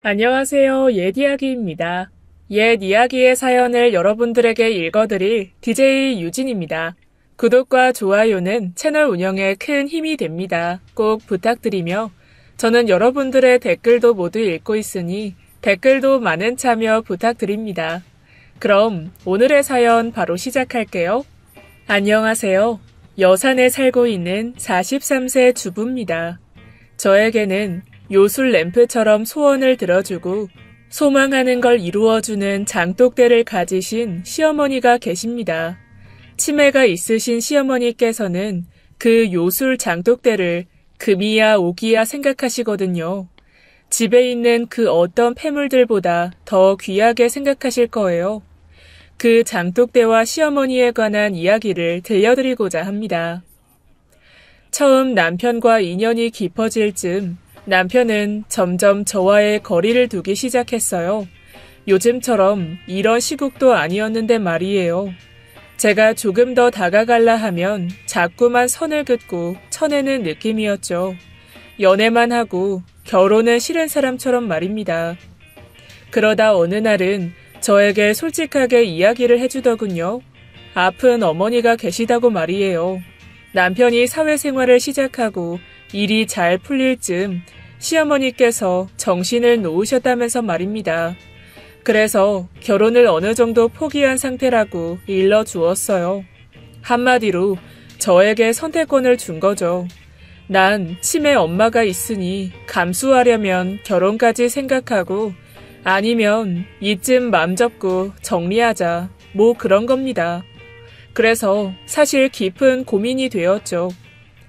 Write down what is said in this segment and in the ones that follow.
안녕하세요. 옛 이야기입니다. 옛 이야기의 사연을 여러분들에게 읽어드릴 DJ 유진입니다. 구독과 좋아요는 채널 운영에 큰 힘이 됩니다. 꼭 부탁드리며 저는 여러분들의 댓글도 모두 읽고 있으니 댓글도 많은 참여 부탁드립니다. 그럼 오늘의 사연 바로 시작할게요. 안녕하세요. 여산에 살고 있는 43세 주부입니다. 저에게는 요술 램프처럼 소원을 들어주고 소망하는 걸 이루어주는 장독대를 가지신 시어머니가 계십니다. 치매가 있으신 시어머니께서는 그 요술 장독대를 금이야 옥이야 생각하시거든요. 집에 있는 그 어떤 폐물들보다 더 귀하게 생각하실 거예요. 그 장독대와 시어머니에 관한 이야기를 들려드리고자 합니다. 처음 남편과 인연이 깊어질 즈음 남편은 점점 저와의 거리를 두기 시작했어요. 요즘처럼 이런 시국도 아니었는데 말이에요. 제가 조금 더 다가갈라 하면 자꾸만 선을 긋고 쳐내는 느낌이었죠. 연애만 하고 결혼은 싫은 사람처럼 말입니다. 그러다 어느 날은 저에게 솔직하게 이야기를 해주더군요. 아픈 어머니가 계시다고 말이에요. 남편이 사회생활을 시작하고 일이 잘 풀릴 즈음 시어머니께서 정신을 놓으셨다면서 말입니다. 그래서 결혼을 어느 정도 포기한 상태라고 일러주었어요. 한마디로 저에게 선택권을 준 거죠. 난 치매 엄마가 있으니 감수하려면 결혼까지 생각하고 아니면 이쯤 맘 접고 정리하자. 뭐 그런 겁니다. 그래서 사실 깊은 고민이 되었죠.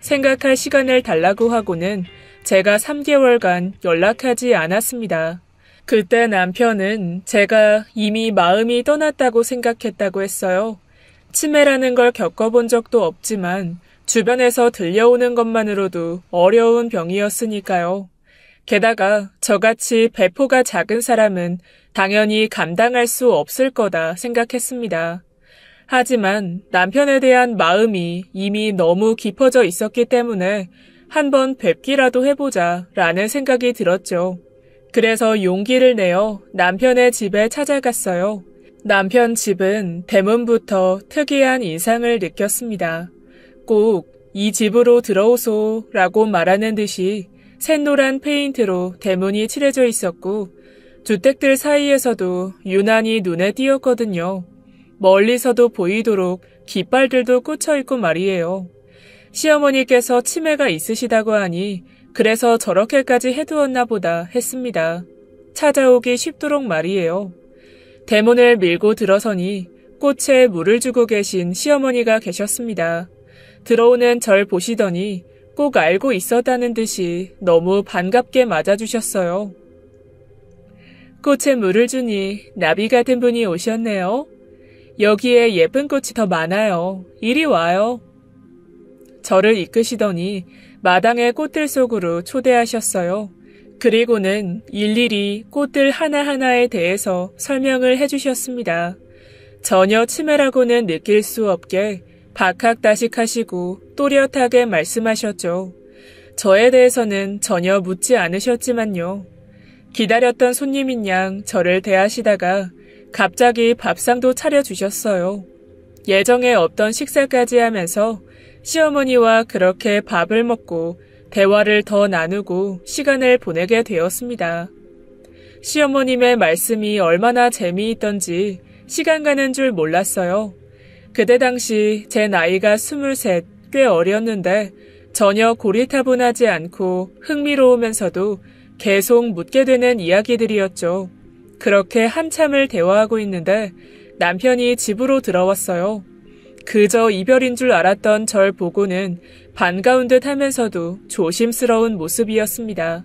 생각할 시간을 달라고 하고는 제가 3개월간 연락하지 않았습니다. 그때 남편은 제가 이미 마음이 떠났다고 생각했다고 했어요. 치매라는 걸 겪어본 적도 없지만 주변에서 들려오는 것만으로도 어려운 병이었으니까요. 게다가 저같이 배포가 작은 사람은 당연히 감당할 수 없을 거다 생각했습니다. 하지만 남편에 대한 마음이 이미 너무 깊어져 있었기 때문에 한번 뵙기라도 해보자 라는 생각이 들었죠. 그래서 용기를 내어 남편의 집에 찾아갔어요. 남편 집은 대문부터 특이한 인상을 느꼈습니다. 꼭 이 집으로 들어오소 라고 말하는 듯이 샛노란 페인트로 대문이 칠해져 있었고 주택들 사이에서도 유난히 눈에 띄었거든요. 멀리서도 보이도록 깃발들도 꽂혀있고 말이에요. 시어머니께서 치매가 있으시다고 하니 그래서 저렇게까지 해두었나 보다 했습니다. 찾아오기 쉽도록 말이에요. 대문을 밀고 들어서니 꽃에 물을 주고 계신 시어머니가 계셨습니다. 들어오는 절 보시더니 꼭 알고 있었다는 듯이 너무 반갑게 맞아주셨어요. 꽃에 물을 주니 나비 같은 분이 오셨네요. 여기에 예쁜 꽃이 더 많아요. 이리 와요. 저를 이끄시더니 마당의 꽃들 속으로 초대하셨어요. 그리고는 일일이 꽃들 하나하나에 대해서 설명을 해주셨습니다. 전혀 치매라고는 느낄 수 없게 박학다식하시고 또렷하게 말씀하셨죠. 저에 대해서는 전혀 묻지 않으셨지만요. 기다렸던 손님인 양 저를 대하시다가 갑자기 밥상도 차려주셨어요. 예정에 없던 식사까지 하면서 시어머니와 그렇게 밥을 먹고 대화를 더 나누고 시간을 보내게 되었습니다. 시어머님의 말씀이 얼마나 재미있던지 시간 가는 줄 몰랐어요. 그때 당시 제 나이가 23, 꽤 어렸는데 전혀 고리타분하지 않고 흥미로우면서도 계속 묻게 되는 이야기들이었죠. 그렇게 한참을 대화하고 있는데 남편이 집으로 들어왔어요. 그저 이별인 줄 알았던 절 보고는 반가운 듯 하면서도 조심스러운 모습이었습니다.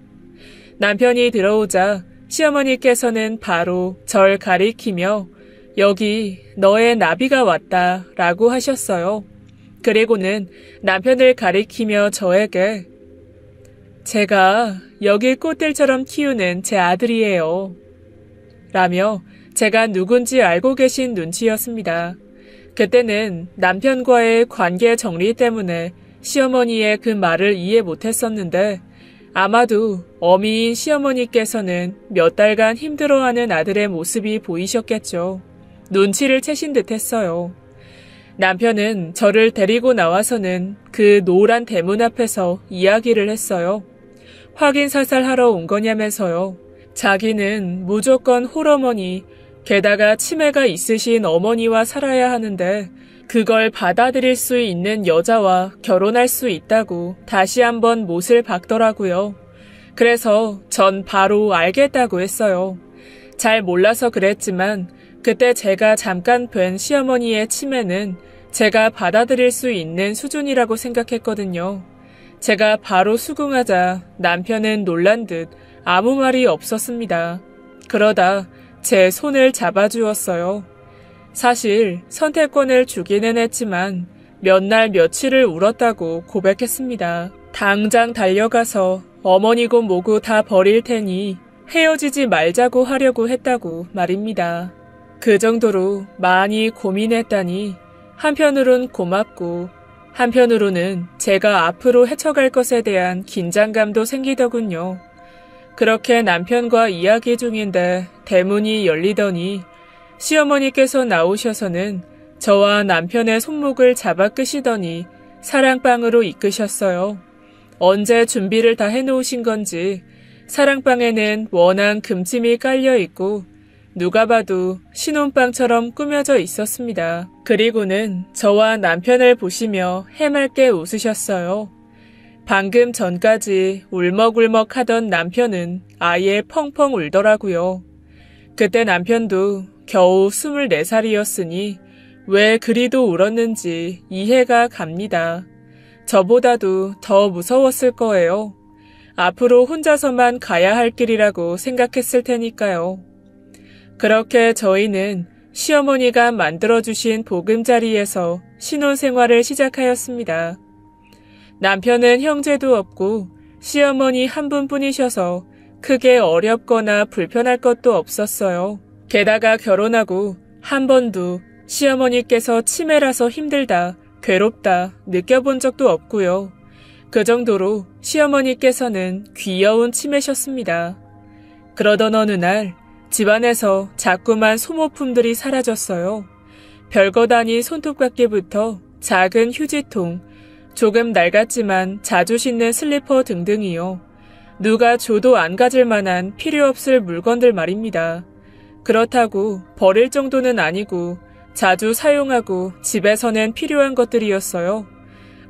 남편이 들어오자 시어머니께서는 바로 절 가리키며 여기 너의 나비가 왔다 라고 하셨어요. 그리고는 남편을 가리키며 저에게 제가 여기 꽃들처럼 키우는 제 아들이에요. 라며 제가 누군지 알고 계신 눈치였습니다. 그때는 남편과의 관계 정리 때문에 시어머니의 그 말을 이해 못했었는데 아마도 어미인 시어머니께서는 몇 달간 힘들어하는 아들의 모습이 보이셨겠죠. 눈치를 채신 듯 했어요. 남편은 저를 데리고 나와서는 그 노란 대문 앞에서 이야기를 했어요. 확인사살 하러 온 거냐면서요. 자기는 무조건 홀어머니, 게다가 치매가 있으신 어머니와 살아야 하는데 그걸 받아들일 수 있는 여자와 결혼할 수 있다고 다시 한번 못을 박더라고요. 그래서 전 바로 알겠다고 했어요. 잘 몰라서 그랬지만 그때 제가 잠깐 뵌 시어머니의 치매는 제가 받아들일 수 있는 수준이라고 생각했거든요. 제가 바로 수긍하자 남편은 놀란 듯 아무 말이 없었습니다. 그러다 제 손을 잡아주었어요. 사실 선택권을 주기는 했지만 몇 날 며칠을 울었다고 고백했습니다. 당장 달려가서 어머니고 뭐고 다 버릴 테니 헤어지지 말자고 하려고 했다고 말입니다. 그 정도로 많이 고민했다니 한편으론 고맙고 한편으로는 제가 앞으로 헤쳐갈 것에 대한 긴장감도 생기더군요. 그렇게 남편과 이야기 중인데 대문이 열리더니 시어머니께서 나오셔서는 저와 남편의 손목을 잡아 끄시더니 사랑방으로 이끄셨어요. 언제 준비를 다 해놓으신 건지 사랑방에는 워낙 금침이 깔려있고 누가 봐도 신혼방처럼 꾸며져 있었습니다. 그리고는 저와 남편을 보시며 해맑게 웃으셨어요. 방금 전까지 울먹울먹 하던 남편은 아예 펑펑 울더라고요. 그때 남편도 겨우 24살이었으니 왜 그리도 울었는지 이해가 갑니다. 저보다도 더 무서웠을 거예요. 앞으로 혼자서만 가야 할 길이라고 생각했을 테니까요. 그렇게 저희는 시어머니가 만들어주신 보금자리에서 신혼생활을 시작하였습니다. 남편은 형제도 없고 시어머니 한 분뿐이셔서 크게 어렵거나 불편할 것도 없었어요. 게다가 결혼하고 한 번도 시어머니께서 치매라서 힘들다, 괴롭다 느껴본 적도 없고요. 그 정도로 시어머니께서는 귀여운 치매셨습니다. 그러던 어느 날 집안에서 자꾸만 소모품들이 사라졌어요. 별것 아닌 손톱깎이부터 작은 휴지통, 조금 낡았지만 자주 신는 슬리퍼 등등이요. 누가 줘도 안 가질 만한 필요 없을 물건들 말입니다. 그렇다고 버릴 정도는 아니고 자주 사용하고 집에서는 필요한 것들이었어요.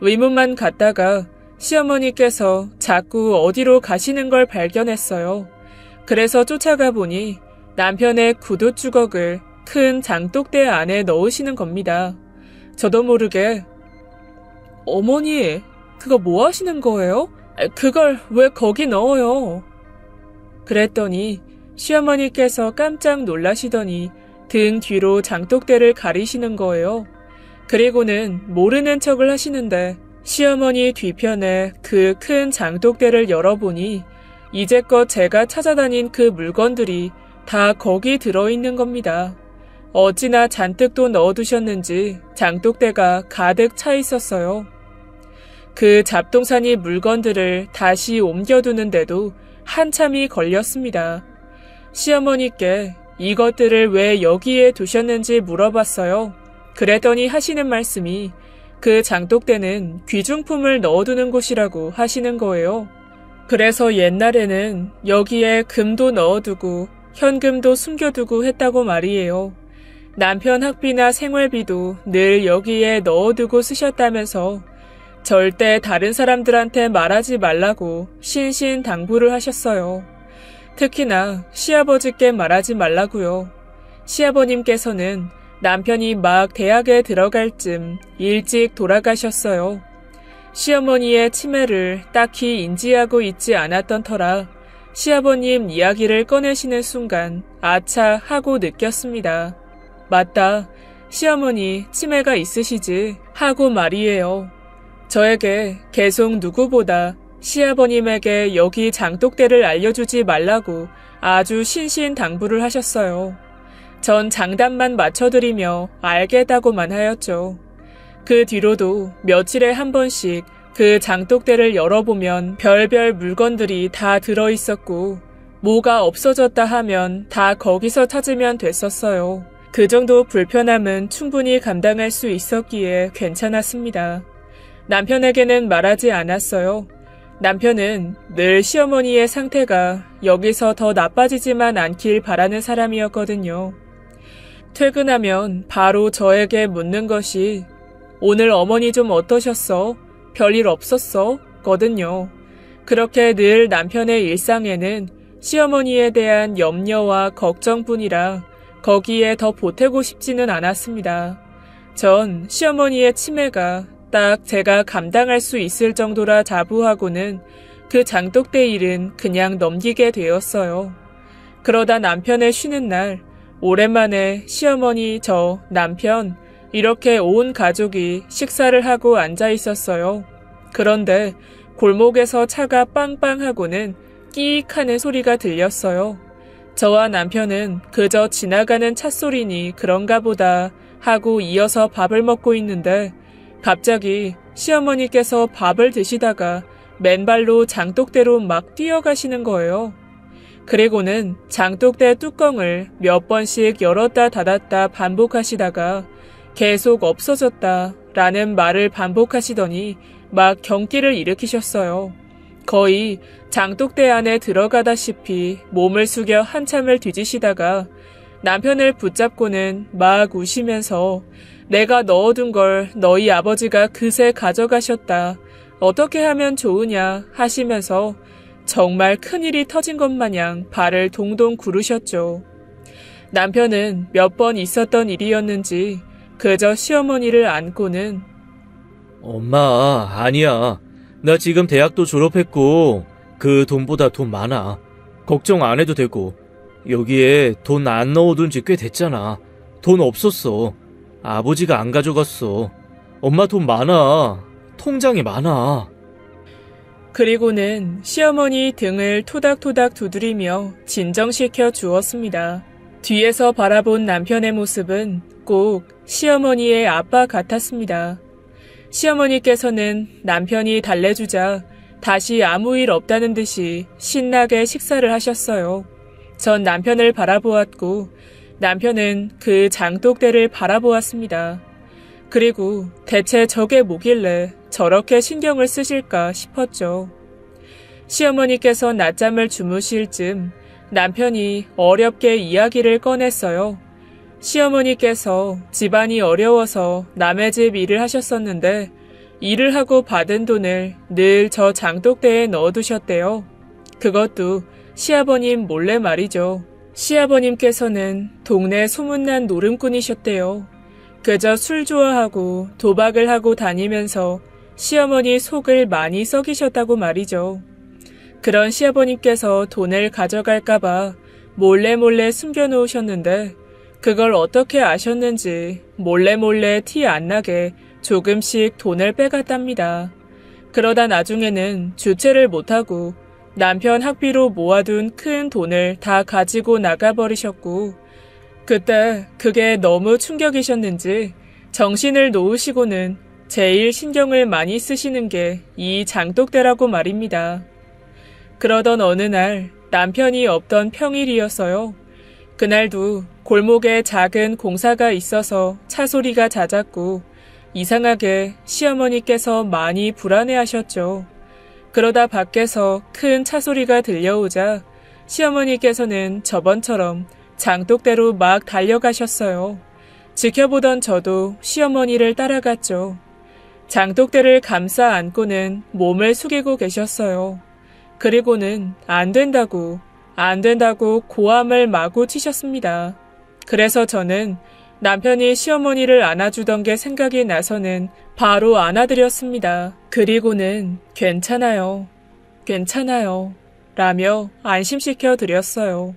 의문만 갖다가 시어머니께서 자꾸 어디로 가시는 걸 발견했어요. 그래서 쫓아가 보니 남편의 구두 주걱을 큰 장독대 안에 넣으시는 겁니다. 저도 모르게 어머니, 그거 뭐 하시는 거예요? 그걸 왜 거기 넣어요? 그랬더니 시어머니께서 깜짝 놀라시더니 등 뒤로 장독대를 가리시는 거예요. 그리고는 모르는 척을 하시는데 시어머니 뒤편에 그 큰 장독대를 열어보니 이제껏 제가 찾아다닌 그 물건들이 다 거기 들어있는 겁니다. 어찌나 잔뜩 또 넣어두셨는지 장독대가 가득 차 있었어요. 그 잡동사니 물건들을 다시 옮겨두는데도 한참이 걸렸습니다. 시어머니께 이것들을 왜 여기에 두셨는지 물어봤어요. 그랬더니 하시는 말씀이 그 장독대는 귀중품을 넣어두는 곳이라고 하시는 거예요. 그래서 옛날에는 여기에 금도 넣어두고 현금도 숨겨두고 했다고 말이에요. 남편 학비나 생활비도 늘 여기에 넣어두고 쓰셨다면서 절대 다른 사람들한테 말하지 말라고 신신당부를 하셨어요. 특히나 시아버지께 말하지 말라고요. 시아버님께서는 남편이 막 대학에 들어갈 쯤 일찍 돌아가셨어요. 시어머니의 치매를 딱히 인지하고 있지 않았던 터라 시아버님 이야기를 꺼내시는 순간 아차 하고 느꼈습니다. 맞다, 시어머니 치매가 있으시지 하고 말이에요. 저에게 계속 누구보다 시아버님에게 여기 장독대를 알려주지 말라고 아주 신신당부를 하셨어요. 전 장단만 맞춰드리며 알겠다고만 하였죠. 그 뒤로도 며칠에 한 번씩 그 장독대를 열어보면 별별 물건들이 다 들어있었고 뭐가 없어졌다 하면 다 거기서 찾으면 됐었어요. 그 정도 불편함은 충분히 감당할 수 있었기에 괜찮았습니다. 남편에게는 말하지 않았어요. 남편은 늘 시어머니의 상태가 여기서 더 나빠지지만 않길 바라는 사람이었거든요. 퇴근하면 바로 저에게 묻는 것이 오늘 어머니 좀 어떠셨어? 별일 없었어? 거든요. 그렇게 늘 남편의 일상에는 시어머니에 대한 염려와 걱정뿐이라 거기에 더 보태고 싶지는 않았습니다. 전 시어머니의 치매가 딱 제가 감당할 수 있을 정도라 자부하고는 그 장독대 일은 그냥 넘기게 되었어요. 그러다 남편의 쉬는 날 오랜만에 시어머니, 저, 남편 이렇게 온 가족이 식사를 하고 앉아 있었어요. 그런데 골목에서 차가 빵빵하고는 끼익 하는 소리가 들렸어요. 저와 남편은 그저 지나가는 찻소리니 그런가 보다 하고 이어서 밥을 먹고 있는데 갑자기 시어머니께서 밥을 드시다가 맨발로 장독대로 막 뛰어가시는 거예요. 그리고는 장독대 뚜껑을 몇 번씩 열었다 닫았다 반복하시다가 계속 없어졌다 라는 말을 반복하시더니 막 경기를 일으키셨어요. 거의 장독대 안에 들어가다시피 몸을 숙여 한참을 뒤지시다가 남편을 붙잡고는 막 우시면서 내가 넣어둔 걸 너희 아버지가 그새 가져가셨다. 어떻게 하면 좋으냐 하시면서 정말 큰일이 터진 것 마냥 발을 동동 구르셨죠. 남편은 몇 번 있었던 일이었는지 그저 시어머니를 안고는 엄마, 아니야. 나 지금 대학도 졸업했고 그 돈보다 돈 많아. 걱정 안 해도 되고 여기에 돈 안 넣어둔 지 꽤 됐잖아. 돈 없었어. 아버지가 안 가져갔어. 엄마 돈 많아. 통장에 많아. 그리고는 시어머니 등을 토닥토닥 두드리며 진정시켜 주었습니다. 뒤에서 바라본 남편의 모습은 꼭 시어머니의 아빠 같았습니다. 시어머니께서는 남편이 달래주자 다시 아무 일 없다는 듯이 신나게 식사를 하셨어요. 전 남편을 바라보았고 남편은 그 장독대를 바라보았습니다. 그리고 대체 저게 뭐길래 저렇게 신경을 쓰실까 싶었죠. 시어머니께서 낮잠을 주무실 즈음 남편이 어렵게 이야기를 꺼냈어요. 시어머니께서 집안이 어려워서 남의 집 일을 하셨었는데 일을 하고 받은 돈을 늘 저 장독대에 넣어두셨대요. 그것도 시아버님 몰래 말이죠. 시아버님께서는 동네 소문난 노름꾼이셨대요. 그저 술 좋아하고 도박을 하고 다니면서 시어머니 속을 많이 썩이셨다고 말이죠. 그런 시아버님께서 돈을 가져갈까봐 몰래 숨겨놓으셨는데 그걸 어떻게 아셨는지 몰래 티 안 나게 조금씩 돈을 빼갔답니다. 그러다 나중에는 주체를 못하고 남편 학비로 모아둔 큰 돈을 다 가지고 나가버리셨고 그때 그게 너무 충격이셨는지 정신을 놓으시고는 제일 신경을 많이 쓰시는 게 이 장독대라고 말입니다. 그러던 어느 날 남편이 없던 평일이었어요. 그날도 골목에 작은 공사가 있어서 차 소리가 잦았고 이상하게 시어머니께서 많이 불안해하셨죠. 그러다 밖에서 큰 차 소리가 들려오자 시어머니께서는 저번처럼 장독대로 막 달려가셨어요. 지켜보던 저도 시어머니를 따라갔죠. 장독대를 감싸 안고는 몸을 숙이고 계셨어요. 그리고는 안 된다고 고함을 마구 치셨습니다. 그래서 저는 남편이 시어머니를 안아주던 게 생각이 나서는 바로 안아드렸습니다. 그리고는 괜찮아요 라며 안심시켜 드렸어요.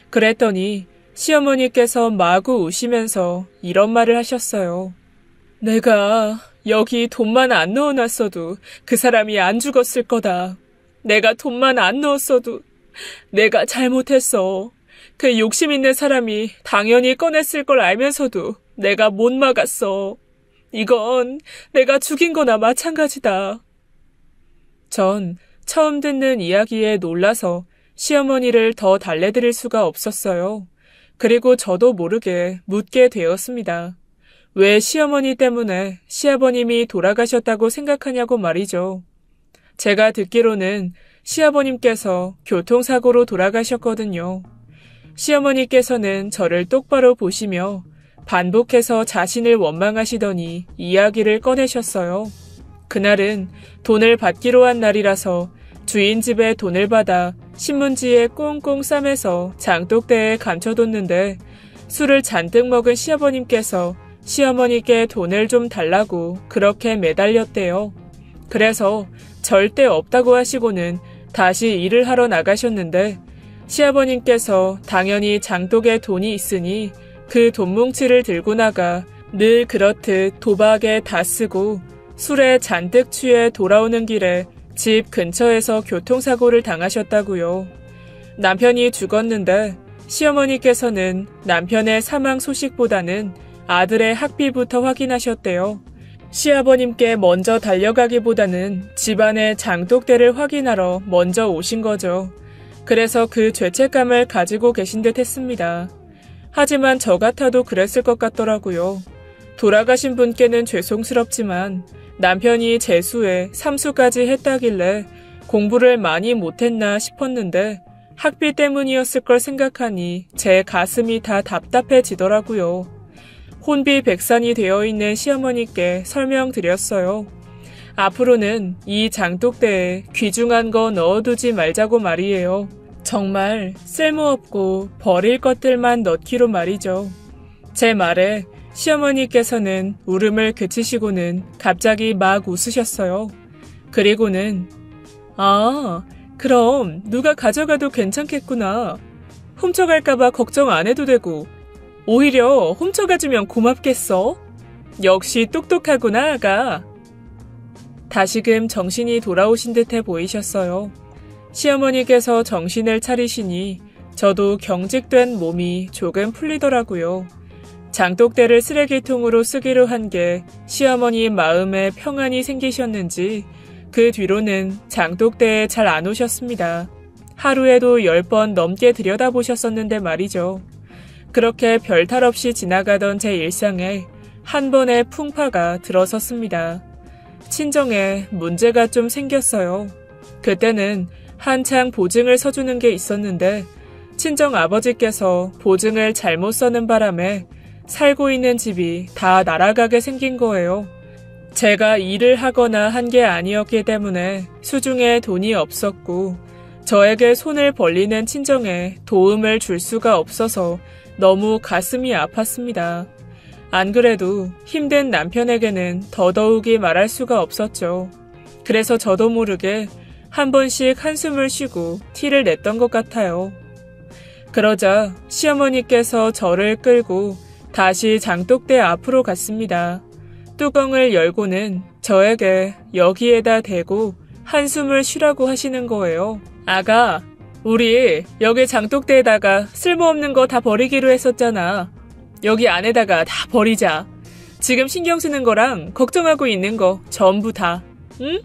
그랬더니 시어머니께서 마구 우시면서 이런 말을 하셨어요. 내가 여기 돈만 안 넣어놨어도 그 사람이 안 죽었을 거다. 내가 돈만 안 넣었어도 내가 잘못했어. 그 욕심 있는 사람이 당연히 꺼냈을 걸 알면서도 내가 못 막았어. 이건 내가 죽인 거나 마찬가지다. 전 처음 듣는 이야기에 놀라서 시어머니를 더 달래드릴 수가 없었어요. 그리고 저도 모르게 묻게 되었습니다. 왜 시어머니 때문에 시아버님이 돌아가셨다고 생각하냐고 말이죠. 제가 듣기로는 시아버님께서 교통사고로 돌아가셨거든요. 시어머니께서는 저를 똑바로 보시며 반복해서 자신을 원망하시더니 이야기를 꺼내셨어요. 그날은 돈을 받기로 한 날이라서 주인 집에 돈을 받아 신문지에 꽁꽁 싸매서 장독대에 감춰뒀는데 술을 잔뜩 먹은 시아버님께서 시어머니께 돈을 좀 달라고 그렇게 매달렸대요. 그래서 절대 없다고 하시고는 다시 일을 하러 나가셨는데 시아버님께서 당연히 장독에 돈이 있으니 그 돈뭉치를 들고 나가 늘 그렇듯 도박에 다 쓰고 술에 잔뜩 취해 돌아오는 길에 집 근처에서 교통사고를 당하셨다고요. 남편이 죽었는데 시어머니께서는 남편의 사망 소식보다는 아들의 학비부터 확인하셨대요. 시아버님께 먼저 달려가기보다는 집안의 장독대를 확인하러 먼저 오신 거죠. 그래서 그 죄책감을 가지고 계신 듯 했습니다. 하지만 저 같아도 그랬을 것 같더라고요. 돌아가신 분께는 죄송스럽지만 남편이 재수에 삼수까지 했다길래 공부를 많이 못했나 싶었는데 학비 때문이었을 걸 생각하니 제 가슴이 다 답답해지더라고요. 혼비백산이 되어 있는 시어머니께 설명드렸어요. 앞으로는 이 장독대에 귀중한 거 넣어두지 말자고 말이에요. 정말 쓸모없고 버릴 것들만 넣기로 말이죠. 제 말에 시어머니께서는 울음을 그치시고는 갑자기 막 웃으셨어요. 그리고는 그럼 누가 가져가도 괜찮겠구나. 훔쳐갈까봐 걱정 안 해도 되고 오히려 훔쳐가주면 고맙겠어. 역시 똑똑하구나, 아가. 다시금 정신이 돌아오신 듯해 보이셨어요. 시어머니께서 정신을 차리시니 저도 경직된 몸이 조금 풀리더라고요. 장독대를 쓰레기통으로 쓰기로 한 게 시어머니 마음에 평안이 생기셨는지 그 뒤로는 장독대에 잘 안 오셨습니다. 하루에도 10번 넘게 들여다보셨었는데 말이죠. 그렇게 별탈 없이 지나가던 제 일상에 한 번의 풍파가 들어섰습니다. 친정에 문제가 좀 생겼어요. 그때는 한창 보증을 서주는 게 있었는데 친정 아버지께서 보증을 잘못 서는 바람에 살고 있는 집이 다 날아가게 생긴 거예요. 제가 일을 하거나 한 게 아니었기 때문에 수중에 돈이 없었고 저에게 손을 벌리는 친정에 도움을 줄 수가 없어서 너무 가슴이 아팠습니다. 안 그래도 힘든 남편에게는 더더욱이 말할 수가 없었죠. 그래서 저도 모르게 한 번씩 한숨을 쉬고 티를 냈던 것 같아요. 그러자 시어머니께서 저를 끌고 다시 장독대 앞으로 갔습니다. 뚜껑을 열고는 저에게 여기에다 대고 한숨을 쉬라고 하시는 거예요. 아가, 우리 여기 장독대에다가 쓸모없는 거 다 버리기로 했었잖아. 여기 안에다가 다 버리자. 지금 신경 쓰는 거랑 걱정하고 있는 거 전부 다. 응?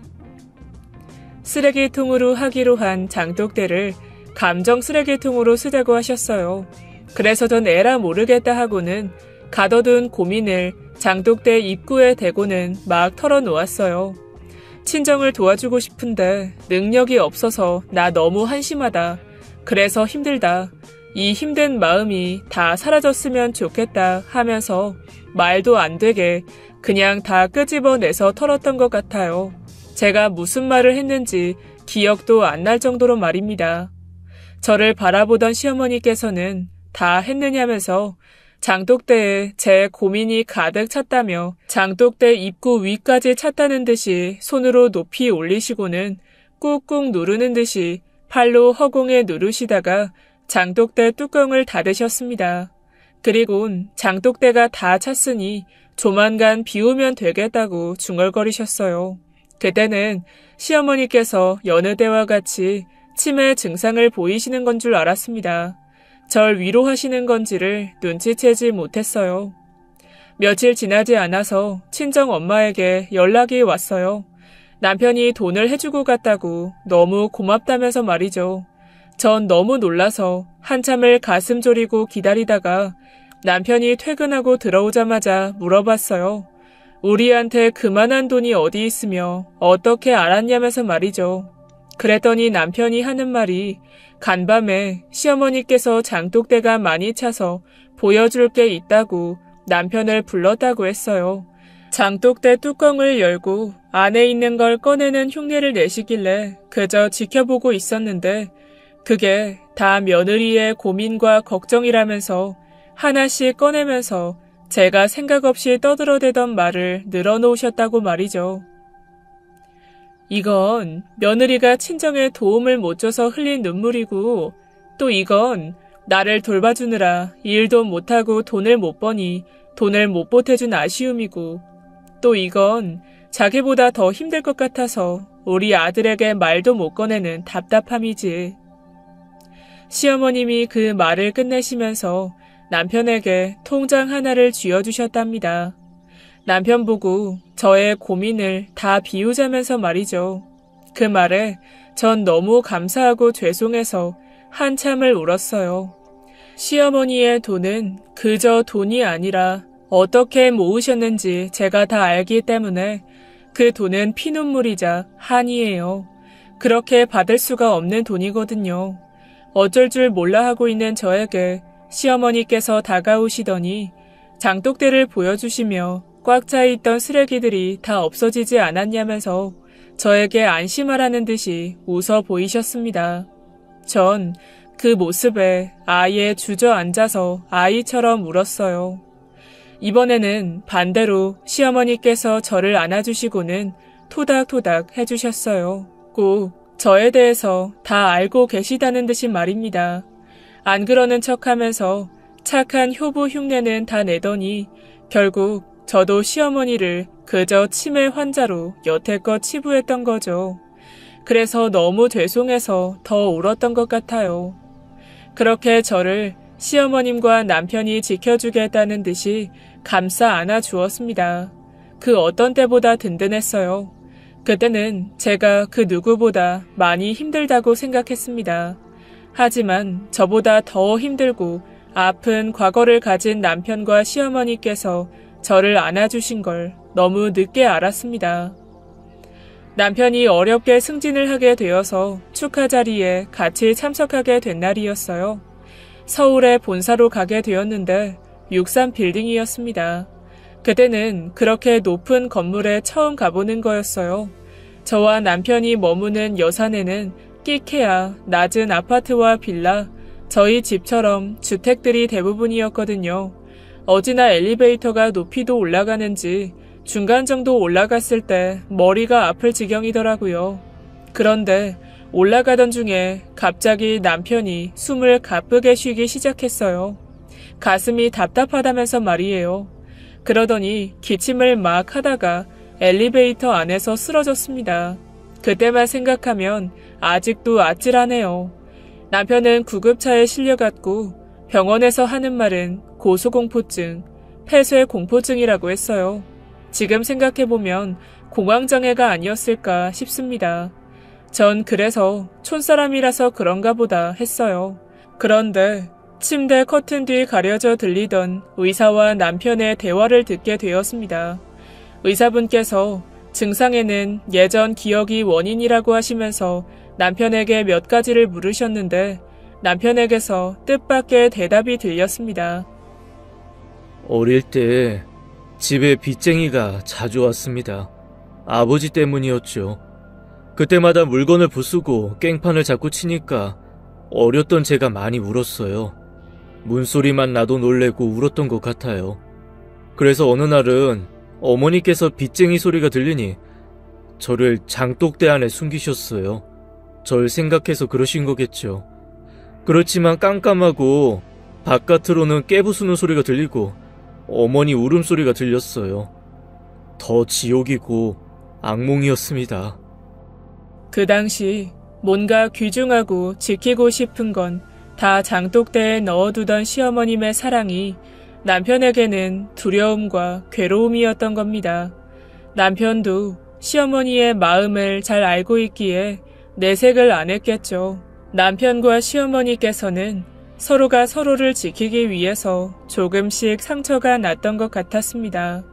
쓰레기통으로 하기로 한 장독대를 감정 쓰레기통으로 쓰자고 하셨어요. 그래서 전 에라 모르겠다 하고는 가둬둔 고민을 장독대 입구에 대고는 막 털어놓았어요. 친정을 도와주고 싶은데 능력이 없어서 나 너무 한심하다. 그래서 힘들다. 이 힘든 마음이 다 사라졌으면 좋겠다 하면서 말도 안 되게 그냥 다 끄집어내서 털었던 것 같아요. 제가 무슨 말을 했는지 기억도 안 날 정도로 말입니다. 저를 바라보던 시어머니께서는 다 했느냐면서 장독대에 제 고민이 가득 찼다며 장독대 입구 위까지 찼다는 듯이 손으로 높이 올리시고는 꾹꾹 누르는 듯이 팔로 허공에 누르시다가 장독대 뚜껑을 닫으셨습니다. 그리곤 장독대가 다 찼으니 조만간 비우면 되겠다고 중얼거리셨어요. 그때는 시어머니께서 여느 때와 같이 치매 증상을 보이시는 건 줄 알았습니다. 절 위로하시는 건지를 눈치채지 못했어요. 며칠 지나지 않아서 친정 엄마에게 연락이 왔어요. 남편이 돈을 해주고 갔다고 너무 고맙다면서 말이죠. 전 너무 놀라서 한참을 가슴 졸이고 기다리다가 남편이 퇴근하고 들어오자마자 물어봤어요. 우리한테 그만한 돈이 어디 있으며 어떻게 알았냐면서 말이죠. 그랬더니 남편이 하는 말이 간밤에 시어머니께서 장독대가 많이 차서 보여줄 게 있다고 남편을 불렀다고 했어요. 장독대 뚜껑을 열고 안에 있는 걸 꺼내는 흉내를 내시길래 그저 지켜보고 있었는데 그게 다 며느리의 고민과 걱정이라면서 하나씩 꺼내면서 제가 생각 없이 떠들어대던 말을 늘어놓으셨다고 말이죠. 이건 며느리가 친정에 도움을 못 줘서 흘린 눈물이고 또 이건 나를 돌봐주느라 일도 못하고 돈을 못 버니 돈을 못 보태준 아쉬움이고 또 이건 자기보다 더 힘들 것 같아서 우리 아들에게 말도 못 꺼내는 답답함이지. 시어머님이 그 말을 끝내시면서 남편에게 통장 하나를 쥐어주셨답니다. 남편 보고 저의 고민을 다 비우자면서 말이죠. 그 말에 전 너무 감사하고 죄송해서 한참을 울었어요. 시어머니의 돈은 그저 돈이 아니라 어떻게 모으셨는지 제가 다 알기 때문에 그 돈은 피눈물이자 한이에요. 그렇게 받을 수가 없는 돈이거든요. 어쩔 줄 몰라 하고 있는 저에게 시어머니께서 다가오시더니 장독대를 보여주시며 꽉 차 있던 쓰레기들이 다 없어지지 않았냐면서 저에게 안심하라는 듯이 웃어 보이셨습니다. 전 그 모습에 아예 주저앉아서 아이처럼 울었어요. 이번에는 반대로 시어머니께서 저를 안아주시고는 토닥토닥 해주셨어요. 꼭 저에 대해서 다 알고 계시다는 듯이 말입니다. 안 그러는 척하면서 착한 효부 흉내는 다 내더니 결국 저도 시어머니를 그저 치매 환자로 여태껏 치부했던 거죠. 그래서 너무 죄송해서 더 울었던 것 같아요. 그렇게 저를 시어머님과 남편이 지켜주겠다는 듯이 감싸 안아 주었습니다. 그 어떤 때보다 든든했어요. 그때는 제가 그 누구보다 많이 힘들다고 생각했습니다. 하지만 저보다 더 힘들고 아픈 과거를 가진 남편과 시어머니께서 저를 안아주신 걸 너무 늦게 알았습니다. 남편이 어렵게 승진을 하게 되어서 축하 자리에 같이 참석하게 된 날이었어요. 서울의 본사로 가게 되었는데 63빌딩이었습니다. 그때는 그렇게 높은 건물에 처음 가보는 거였어요. 저와 남편이 머무는 여산에는 끼케야 낮은 아파트와 빌라, 저희 집처럼 주택들이 대부분이었거든요. 어디나 엘리베이터가 높이도 올라가는지 중간 정도 올라갔을 때 머리가 아플 지경이더라고요. 그런데 올라가던 중에 갑자기 남편이 숨을 가쁘게 쉬기 시작했어요. 가슴이 답답하다면서 말이에요. 그러더니 기침을 막 하다가 엘리베이터 안에서 쓰러졌습니다. 그때만 생각하면 아직도 아찔하네요. 남편은 구급차에 실려갔고 병원에서 하는 말은 고소공포증, 폐쇄공포증이라고 했어요. 지금 생각해보면 공황장애가 아니었을까 싶습니다. 전 그래서 촌사람이라서 그런가 보다 했어요. 그런데 침대 커튼 뒤 가려져 들리던 의사와 남편의 대화를 듣게 되었습니다. 의사분께서 증상에는 예전 기억이 원인이라고 하시면서 남편에게 몇 가지를 물으셨는데 남편에게서 뜻밖의 대답이 들렸습니다. 어릴 때 집에 빚쟁이가 자주 왔습니다. 아버지 때문이었죠. 그때마다 물건을 부수고 깽판을 자꾸 치니까 어렸던 제가 많이 울었어요. 문소리만 나도 놀래고 울었던 것 같아요. 그래서 어느 날은 어머니께서 빚쟁이 소리가 들리니 저를 장독대 안에 숨기셨어요. 절 생각해서 그러신 거겠죠. 그렇지만 깜깜하고 바깥으로는 깨부수는 소리가 들리고 어머니 울음소리가 들렸어요. 더 지옥이고 악몽이었습니다. 그 당시 뭔가 귀중하고 지키고 싶은 건 다 장독대에 넣어두던 시어머님의 사랑이 남편에게는 두려움과 괴로움이었던 겁니다. 남편도 시어머니의 마음을 잘 알고 있기에 내색을 안 했겠죠. 남편과 시어머니께서는 서로가 서로를 지키기 위해서 조금씩 상처가 났던 것 같았습니다.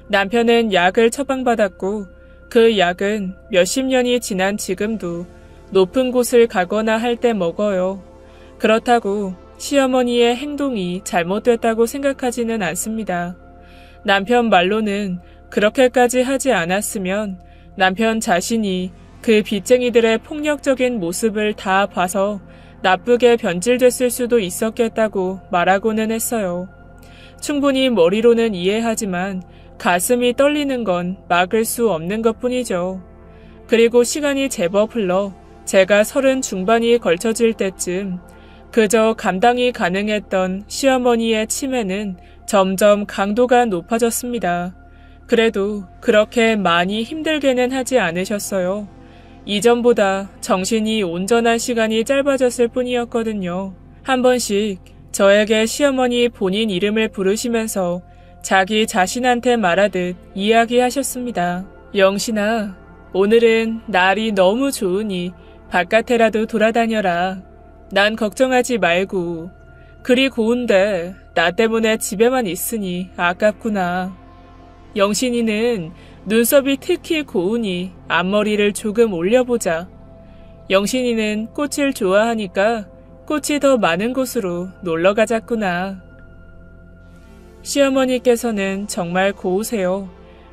남편은 약을 처방받았고 그 약은 몇십 년이 지난 지금도 높은 곳을 가거나 할 때 먹어요. 그렇다고 시어머니의 행동이 잘못됐다고 생각하지는 않습니다. 남편 말로는 그렇게까지 하지 않았으면 남편 자신이 그 빚쟁이들의 폭력적인 모습을 다 봐서 나쁘게 변질됐을 수도 있었겠다고 말하고는 했어요. 충분히 머리로는 이해하지만 가슴이 떨리는 건 막을 수 없는 것뿐이죠. 그리고 시간이 제법 흘러 제가 30 중반이 걸쳐질 때쯤 그저 감당이 가능했던 시어머니의 치매는 점점 강도가 높아졌습니다. 그래도 그렇게 많이 힘들게는 하지 않으셨어요. 이전보다 정신이 온전한 시간이 짧아졌을 뿐이었거든요. 한 번씩 저에게 시어머니 본인 이름을 부르시면서 자기 자신한테 말하듯 이야기하셨습니다. 영신아, 오늘은 날이 너무 좋으니 바깥에라도 돌아다녀라. 난 걱정하지 말고. 그리 고운데 나 때문에 집에만 있으니 아깝구나. 영신이는 눈썹이 특히 고우니 앞머리를 조금 올려보자. 영신이는 꽃을 좋아하니까 꽃이 더 많은 곳으로 놀러 가자꾸나. 시어머니께서는 정말 고우세요.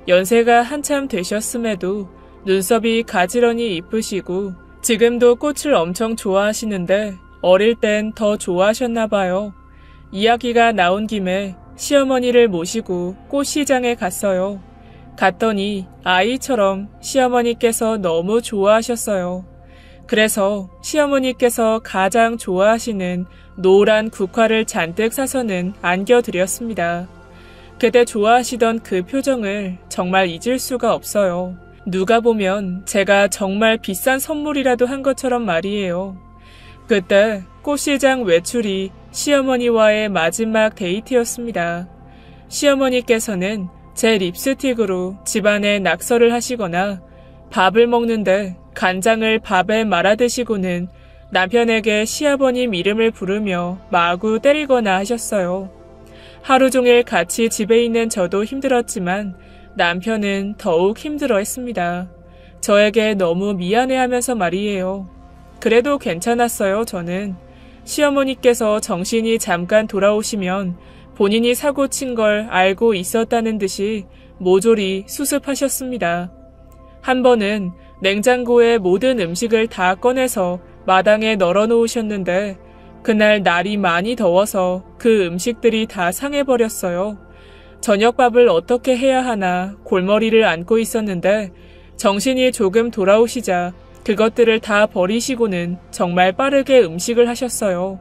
연세가 한참 되셨음에도 눈썹이 가지런히 이쁘시고 지금도 꽃을 엄청 좋아하시는데 어릴 땐 더 좋아하셨나 봐요. 이야기가 나온 김에 시어머니를 모시고 꽃시장에 갔어요. 갔더니 아이처럼 시어머니께서 너무 좋아하셨어요. 그래서 시어머니께서 가장 좋아하시는 노란 국화를 잔뜩 사서는 안겨드렸습니다. 그때 좋아하시던 그 표정을 정말 잊을 수가 없어요. 누가 보면 제가 정말 비싼 선물이라도 한 것처럼 말이에요. 그때 꽃시장 외출이 시어머니와의 마지막 데이트였습니다. 시어머니께서는 제 립스틱으로 집안에 낙서를 하시거나 밥을 먹는데 간장을 밥에 말아 드시고는 남편에게 시아버님 이름을 부르며 마구 때리거나 하셨어요. 하루 종일 같이 집에 있는 저도 힘들었지만 남편은 더욱 힘들어했습니다. 저에게 너무 미안해하면서 말이에요. 그래도 괜찮았어요, 저는. 시어머니께서 정신이 잠깐 돌아오시면 본인이 사고 친 걸 알고 있었다는 듯이 모조리 수습하셨습니다. 한 번은 냉장고에 모든 음식을 다 꺼내서 마당에 널어놓으셨는데 그날 날이 많이 더워서 그 음식들이 다 상해버렸어요. 저녁밥을 어떻게 해야 하나 골머리를 앓고 있었는데 정신이 조금 돌아오시자 그것들을 다 버리시고는 정말 빠르게 음식을 하셨어요.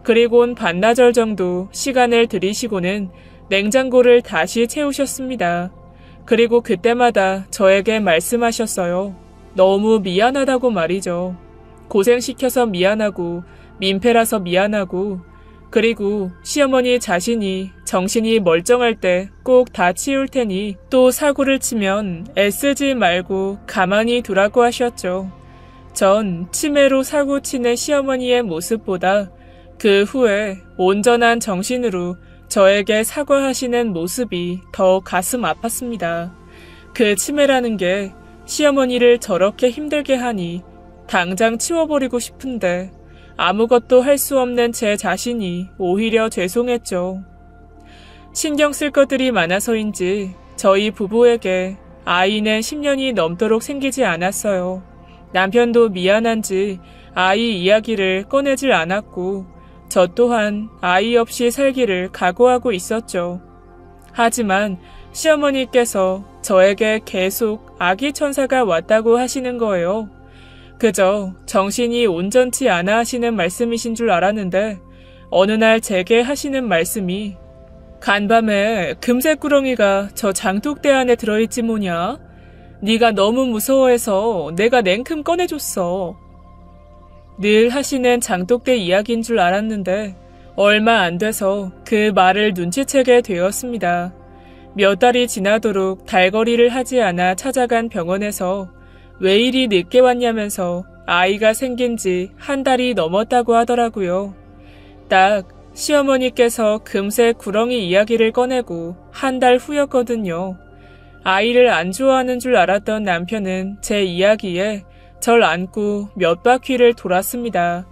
그리곤 반나절 정도 시간을 들이시고는 냉장고를 다시 채우셨습니다. 그리고 그때마다 저에게 말씀하셨어요. 너무 미안하다고 말이죠. 고생시켜서 미안하고 민폐라서 미안하고 그리고 시어머니 자신이 정신이 멀쩡할 때 꼭 다 치울 테니 또 사고를 치면 애쓰지 말고 가만히 두라고 하셨죠. 전 치매로 사고 치는 시어머니의 모습보다 그 후에 온전한 정신으로 저에게 사과하시는 모습이 더 가슴 아팠습니다. 그 치매라는 게 시어머니를 저렇게 힘들게 하니 당장 치워버리고 싶은데 아무것도 할 수 없는 제 자신이 오히려 죄송했죠. 신경 쓸 것들이 많아서인지 저희 부부에게 아이는 10년이 넘도록 생기지 않았어요. 남편도 미안한지 아이 이야기를 꺼내질 않았고 저 또한 아이 없이 살기를 각오하고 있었죠. 하지만 시어머니께서 저에게 계속 아기 천사가 왔다고 하시는 거예요. 그저 정신이 온전치 않아 하시는 말씀이신 줄 알았는데 어느 날 제게 하시는 말씀이 간밤에 금색 구렁이가 저 장독대 안에 들어있지 뭐냐? 네가 너무 무서워해서 내가 냉큼 꺼내줬어. 늘 하시는 장독대 이야기인 줄 알았는데 얼마 안 돼서 그 말을 눈치채게 되었습니다. 몇 달이 지나도록 달거리를 하지 않아 찾아간 병원에서 왜 이리 늦게 왔냐면서 아이가 생긴 지 한 달이 넘었다고 하더라고요. 딱 시어머니께서 금세 구렁이 이야기를 꺼내고 한 달 후였거든요. 아이를 안 좋아하는 줄 알았던 남편은 제 이야기에 절 안고 몇 바퀴를 돌았습니다.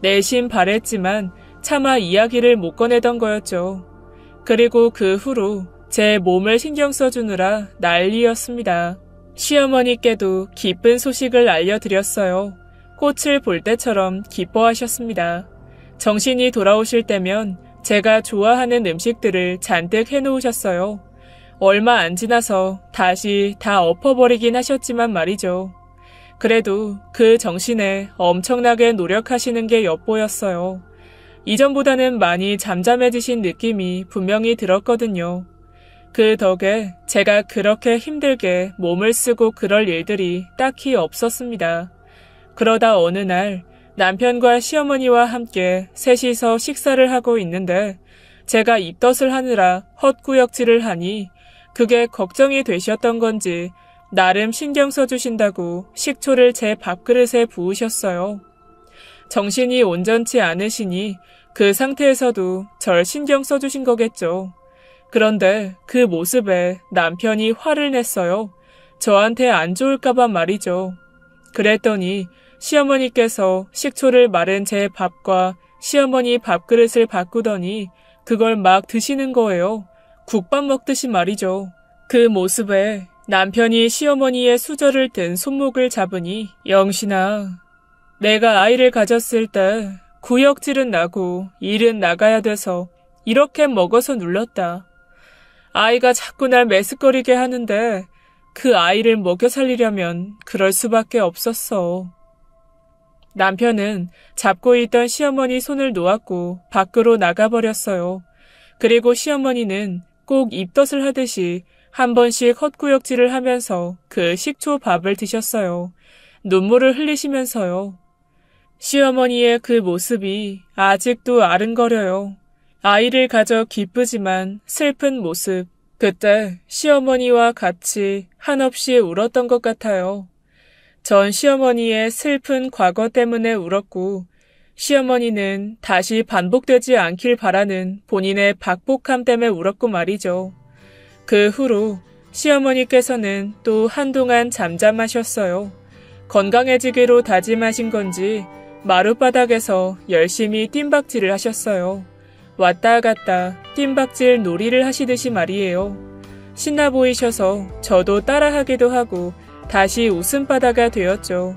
내심 바랬지만 차마 이야기를 못 꺼내던 거였죠. 그리고 그 후로 제 몸을 신경 써주느라 난리였습니다. 시어머니께도 기쁜 소식을 알려드렸어요. 꽃을 볼 때처럼 기뻐하셨습니다. 정신이 돌아오실 때면 제가 좋아하는 음식들을 잔뜩 해놓으셨어요. 얼마 안 지나서 다시 다 엎어버리긴 하셨지만 말이죠. 그래도 그 정신에 엄청나게 노력하시는 게 엿보였어요. 이전보다는 많이 잠잠해지신 느낌이 분명히 들었거든요. 그 덕에 제가 그렇게 힘들게 몸을 쓰고 그럴 일들이 딱히 없었습니다. 그러다 어느 날 남편과 시어머니와 함께 셋이서 식사를 하고 있는데 제가 입덧을 하느라 헛구역질을 하니 그게 걱정이 되셨던 건지 나름 신경 써주신다고 식초를 제 밥그릇에 부으셨어요. 정신이 온전치 않으시니 그 상태에서도 절 신경 써주신 거겠죠. 그런데 그 모습에 남편이 화를 냈어요. 저한테 안 좋을까봐 말이죠. 그랬더니 시어머니께서 식초를 마른 제 밥과 시어머니 밥그릇을 바꾸더니 그걸 막 드시는 거예요. 국밥 먹듯이 말이죠. 그 모습에 남편이 시어머니의 수저를 든 손목을 잡으니 영신아, 내가 아이를 가졌을 때 구역질은 나고 일은 나가야 돼서 이렇게 먹어서 눌렀다. 아이가 자꾸 날 메스꺼리게 하는데 그 아이를 먹여 살리려면 그럴 수밖에 없었어. 남편은 잡고 있던 시어머니 손을 놓았고 밖으로 나가버렸어요. 그리고 시어머니는 꼭 입덧을 하듯이 한 번씩 헛구역질을 하면서 그 식초 밥을 드셨어요. 눈물을 흘리시면서요. 시어머니의 그 모습이 아직도 아른거려요. 아이를 가져 기쁘지만 슬픈 모습. 그때 시어머니와 같이 한없이 울었던 것 같아요. 전 시어머니의 슬픈 과거 때문에 울었고 시어머니는 다시 반복되지 않길 바라는 본인의 박복함 때문에 울었고 말이죠. 그 후로 시어머니께서는 또 한동안 잠잠하셨어요. 건강해지기로 다짐하신 건지 마룻바닥에서 열심히 뜀박질을 하셨어요. 왔다 갔다 뜀박질 놀이를 하시듯이 말이에요. 신나 보이셔서 저도 따라하기도 하고 다시 웃음바다가 되었죠.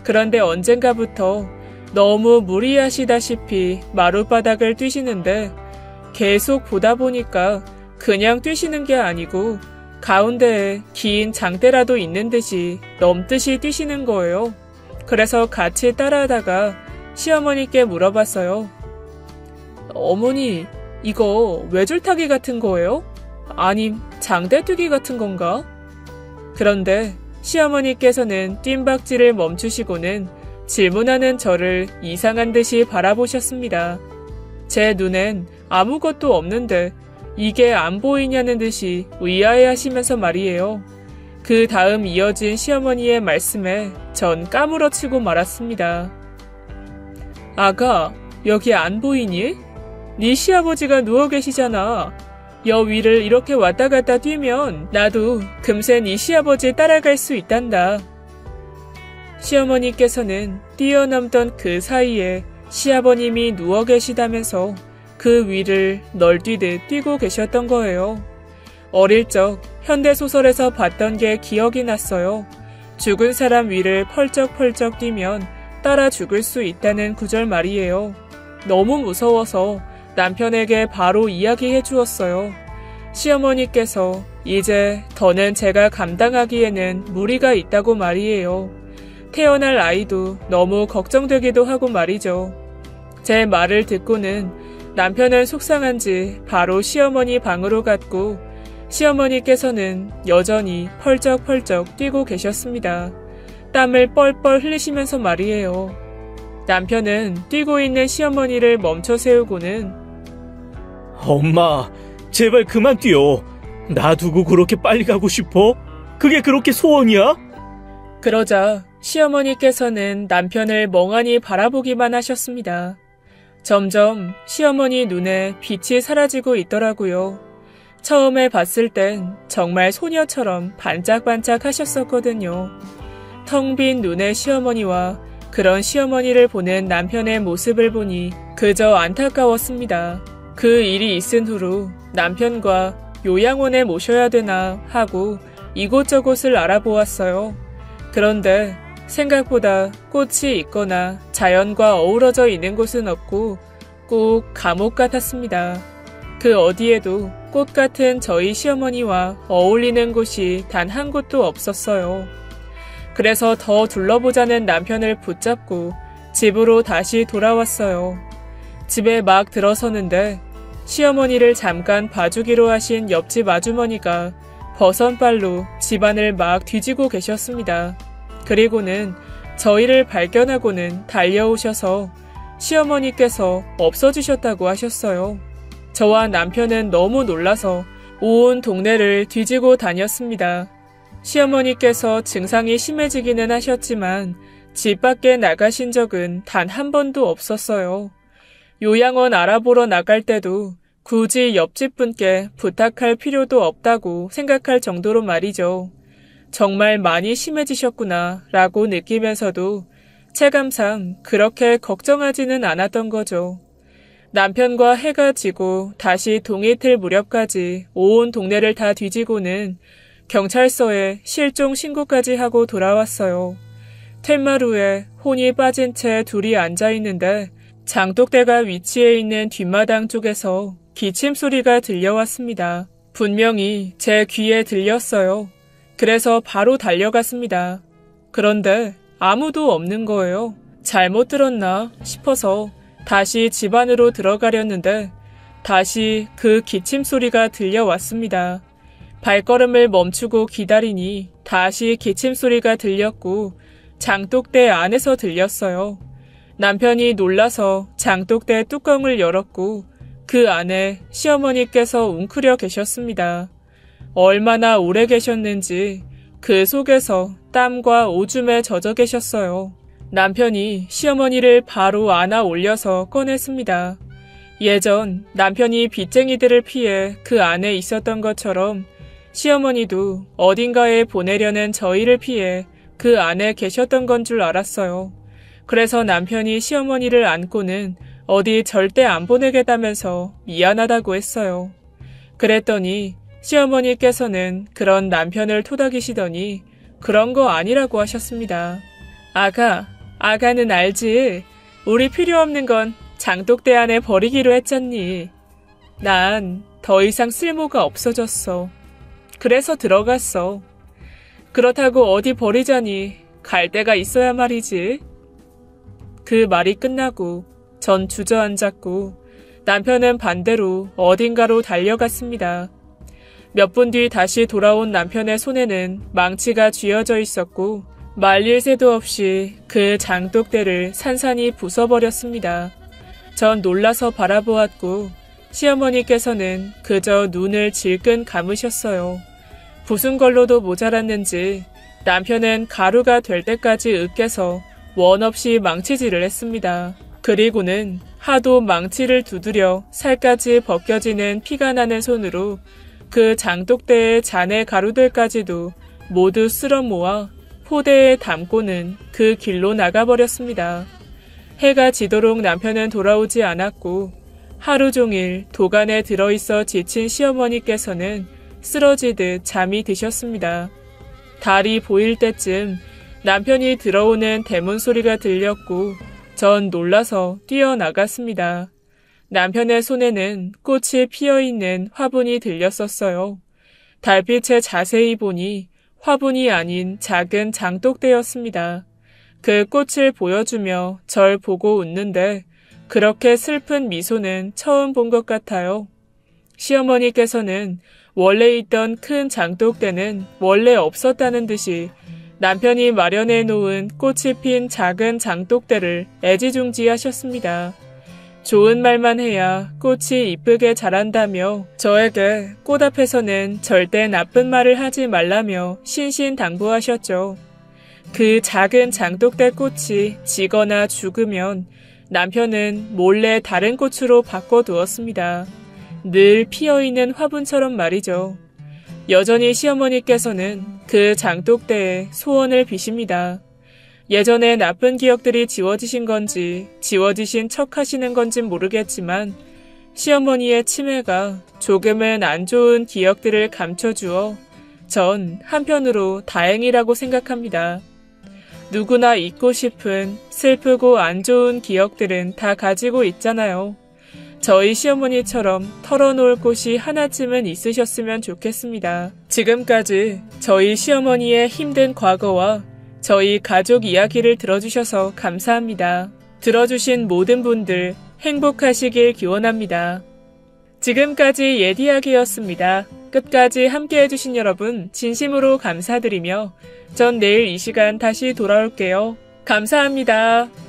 그런데 언젠가부터 너무 무리하시다시피 마룻바닥을 뛰시는데 계속 보다 보니까 그냥 뛰시는 게 아니고 가운데에 긴 장대라도 있는 듯이 넘듯이 뛰시는 거예요. 그래서 같이 따라하다가 시어머니께 물어봤어요. 어머니, 이거 외줄타기 같은 거예요? 아님 장대뛰기 같은 건가? 그런데 시어머니께서는 뜀박질을 멈추시고는 질문하는 저를 이상한 듯이 바라보셨습니다. 제 눈엔 아무것도 없는데 이게 안 보이냐는 듯이 의아해하시면서 말이에요. 그 다음 이어진 시어머니의 말씀에 전 까무러치고 말았습니다. 아가, 여기 안 보이니? 네 시아버지가 누워 계시잖아. 여 위를 이렇게 왔다 갔다 뛰면 나도 금세 네 시아버지 따라갈 수 있단다. 시어머니께서는 뛰어넘던 그 사이에 시아버님이 누워 계시다면서 그 위를 널뛰듯 뛰고 계셨던 거예요. 어릴 적 현대소설에서 봤던 게 기억이 났어요. 죽은 사람 위를 펄쩍펄쩍 뛰면 따라 죽을 수 있다는 구절 말이에요. 너무 무서워서 남편에게 바로 이야기해 주었어요. 시어머니께서 이제 더는 제가 감당하기에는 무리가 있다고 말이에요. 태어날 아이도 너무 걱정되기도 하고 말이죠. 제 말을 듣고는 남편은 속상한지 바로 시어머니 방으로 갔고 시어머니께서는 여전히 펄쩍펄쩍 뛰고 계셨습니다. 땀을 뻘뻘 흘리시면서 말이에요. 남편은 뛰고 있는 시어머니를 멈춰 세우고는 엄마, 제발 그만 뛰어. 놔두고 그렇게 빨리 가고 싶어? 그게 그렇게 소원이야? 그러자 시어머니께서는 남편을 멍하니 바라보기만 하셨습니다. 점점 시어머니 눈에 빛이 사라지고 있더라고요. 처음에 봤을 땐 정말 소녀처럼 반짝반짝 하셨었거든요. 텅 빈 눈의 시어머니와 그런 시어머니를 보는 남편의 모습을 보니 그저 안타까웠습니다. 그 일이 있은 후로 남편과 요양원에 모셔야 되나 하고 이곳저곳을 알아보았어요. 그런데 생각보다 꽃이 있거나 자연과 어우러져 있는 곳은 없고 꼭 감옥 같았습니다. 그 어디에도 꽃 같은 저희 시어머니와 어울리는 곳이 단 한 곳도 없었어요. 그래서 더 둘러보자는 남편을 붙잡고 집으로 다시 돌아왔어요. 집에 막 들어서는데 시어머니를 잠깐 봐주기로 하신 옆집 아주머니가 버선발로 집안을 막 뒤지고 계셨습니다. 그리고는 저희를 발견하고는 달려오셔서 시어머니께서 없어지셨다고 하셨어요. 저와 남편은 너무 놀라서 온 동네를 뒤지고 다녔습니다. 시어머니께서 증상이 심해지기는 하셨지만 집 밖에 나가신 적은 단 한 번도 없었어요. 요양원 알아보러 나갈 때도 굳이 옆집 분께 부탁할 필요도 없다고 생각할 정도로 말이죠. 정말 많이 심해지셨구나 라고 느끼면서도 체감상 그렇게 걱정하지는 않았던 거죠. 남편과 해가 지고 다시 동이 틀 무렵까지 온 동네를 다 뒤지고는 경찰서에 실종 신고까지 하고 돌아왔어요. 툇마루에 혼이 빠진 채 둘이 앉아있는데 장독대가 위치해 있는 뒷마당 쪽에서 기침 소리가 들려왔습니다. 분명히 제 귀에 들렸어요. 그래서 바로 달려갔습니다. 그런데 아무도 없는 거예요. 잘못 들었나 싶어서 다시 집 안으로 들어가려는데 다시 그 기침 소리가 들려왔습니다. 발걸음을 멈추고 기다리니 다시 기침 소리가 들렸고 장독대 안에서 들렸어요. 남편이 놀라서 장독대 뚜껑을 열었고 그 안에 시어머니께서 웅크려 계셨습니다. 얼마나 오래 계셨는지 그 속에서 땀과 오줌에 젖어 계셨어요. 남편이 시어머니를 바로 안아 올려서 꺼냈습니다. 예전 남편이 빚쟁이들을 피해 그 안에 있었던 것처럼 시어머니도 어딘가에 보내려는 저희를 피해 그 안에 계셨던 건 줄 알았어요. 그래서 남편이 시어머니를 안고는 어디 절대 안 보내겠다면서 미안하다고 했어요. 그랬더니 시어머니께서는 그런 남편을 토닥이시더니 그런 거 아니라고 하셨습니다. 아가는 알지. 우리 필요 없는 건 장독대 안에 버리기로 했잖니. 난 더 이상 쓸모가 없어졌어. 그래서 들어갔어. 그렇다고 어디 버리자니 갈 데가 있어야 말이지. 그 말이 끝나고 전 주저앉았고 남편은 반대로 어딘가로 달려갔습니다. 몇 분 뒤 다시 돌아온 남편의 손에는 망치가 쥐어져 있었고 말릴 새도 없이 그 장독대를 산산이 부숴버렸습니다. 전 놀라서 바라보았고 시어머니께서는 그저 눈을 질끈 감으셨어요. 부순 걸로도 모자랐는지 남편은 가루가 될 때까지 으깨서 원 없이 망치질을 했습니다. 그리고는 하도 망치를 두드려 살까지 벗겨지는 피가 나는 손으로 그 장독대의 잔해 가루들까지도 모두 쓸어 모아 포대에 담고는 그 길로 나가버렸습니다. 해가 지도록 남편은 돌아오지 않았고 하루 종일 도간에 들어있어 지친 시어머니께서는 쓰러지듯 잠이 드셨습니다. 달이 보일 때쯤 남편이 들어오는 대문 소리가 들렸고 전 놀라서 뛰어나갔습니다. 남편의 손에는 꽃이 피어있는 화분이 들렸었어요. 달빛에 자세히 보니 화분이 아닌 작은 장독대였습니다. 그 꽃을 보여주며 절 보고 웃는데 그렇게 슬픈 미소는 처음 본 것 같아요. 시어머니께서는 원래 있던 큰 장독대는 원래 없었다는 듯이 남편이 마련해 놓은 꽃이 핀 작은 장독대를 애지중지 하셨습니다. 좋은 말만 해야 꽃이 이쁘게 자란다며 저에게 꽃 앞에서는 절대 나쁜 말을 하지 말라며 신신당부하셨죠. 그 작은 장독대 꽃이 지거나 죽으면 남편은 몰래 다른 꽃으로 바꿔두었습니다. 늘 피어있는 화분처럼 말이죠. 여전히 시어머니께서는 그 장독대에 소원을 비십니다. 예전에 나쁜 기억들이 지워지신 건지 지워지신 척 하시는 건진 모르겠지만 시어머니의 치매가 조금은 안 좋은 기억들을 감춰주어 전 한편으로 다행이라고 생각합니다. 누구나 잊고 싶은 슬프고 안 좋은 기억들은 다 가지고 있잖아요. 저희 시어머니처럼 털어놓을 곳이 하나쯤은 있으셨으면 좋겠습니다. 지금까지 저희 시어머니의 힘든 과거와 저희 가족 이야기를 들어주셔서 감사합니다. 들어주신 모든 분들 행복하시길 기원합니다. 지금까지 옛이야기였습니다. 끝까지 함께해주신 여러분 진심으로 감사드리며 전 내일 이 시간 다시 돌아올게요. 감사합니다.